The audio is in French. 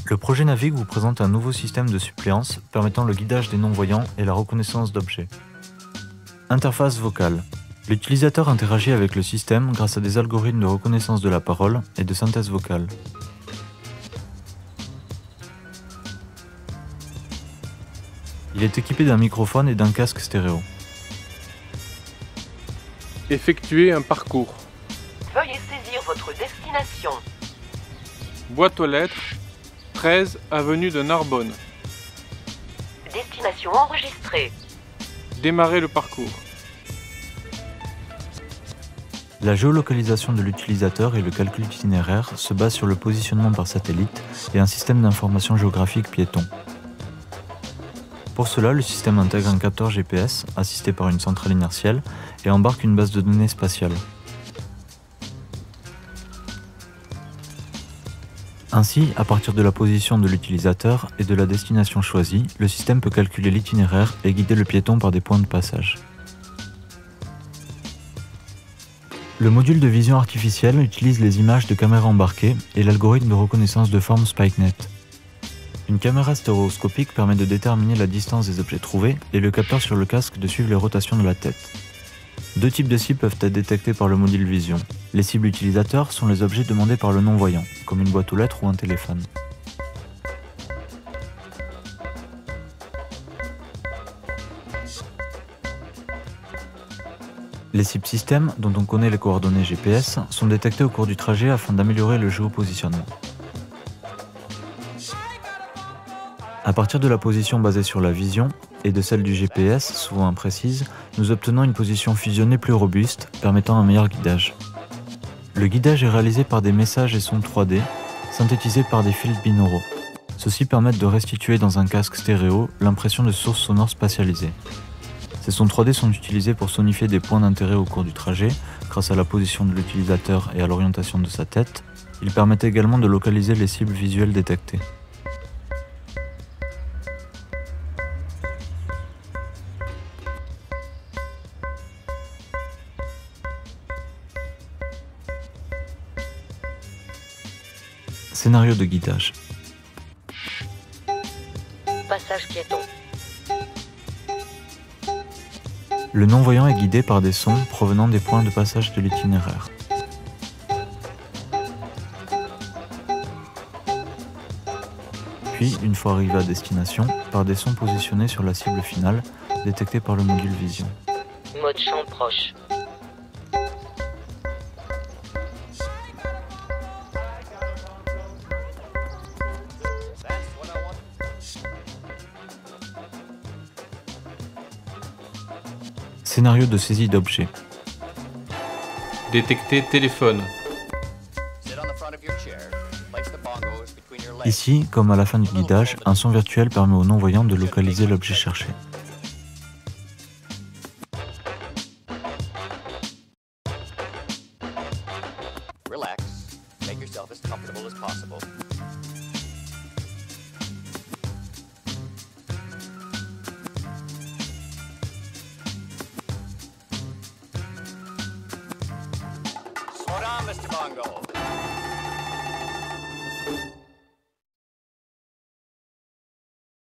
Le projet Navigue vous présente un nouveau système de suppléance permettant le guidage des non-voyants et la reconnaissance d'objets. Interface vocale. L'utilisateur interagit avec le système grâce à des algorithmes de reconnaissance de la parole et de synthèse vocale. Il est équipé d'un microphone et d'un casque stéréo. Effectuer un parcours. Veuillez saisir votre destination. Boîte aux lettres, 13 avenue de Narbonne. Destination enregistrée. Démarrer le parcours. La géolocalisation de l'utilisateur et le calcul d'itinéraire se basent sur le positionnement par satellite et un système d'information géographique piéton. Pour cela, le système intègre un capteur GPS assisté par une centrale inertielle et embarque une base de données spatiale. Ainsi, à partir de la position de l'utilisateur et de la destination choisie, le système peut calculer l'itinéraire et guider le piéton par des points de passage. Le module de vision artificielle utilise les images de caméras embarquées et l'algorithme de reconnaissance de forme SpikeNet. Une caméra stéréoscopique permet de déterminer la distance des objets trouvés et le capteur sur le casque de suivre les rotations de la tête. Deux types de cibles peuvent être détectés par le module vision. Les cibles utilisateurs sont les objets demandés par le non-voyant, comme une boîte aux lettres ou un téléphone. Les cibles système, dont on connaît les coordonnées GPS, sont détectées au cours du trajet afin d'améliorer le géopositionnement. À partir de la position basée sur la vision et de celle du GPS, souvent imprécise, nous obtenons une position fusionnée plus robuste, permettant un meilleur guidage. Le guidage est réalisé par des messages et sons 3D, synthétisés par des fils binauraux. Ceux-ci permettent de restituer dans un casque stéréo l'impression de sources sonores spatialisées. Ces sons 3D sont utilisés pour sonifier des points d'intérêt au cours du trajet, grâce à la position de l'utilisateur et à l'orientation de sa tête. Ils permettent également de localiser les cibles visuelles détectées. Scénario de guidage. Passage piéton. Le non-voyant est guidé par des sons provenant des points de passage de l'itinéraire. Puis, une fois arrivé à destination, par des sons positionnés sur la cible finale, détectés par le module vision. Mode champ proche. Scénario de saisie d'objets. Détecter téléphone. Ici, comme à la fin du guidage, un son virtuel permet au non-voyant de localiser l'objet cherché. Relax. Make yourself as comfortable as possible. Slow down, Mr. Bongo.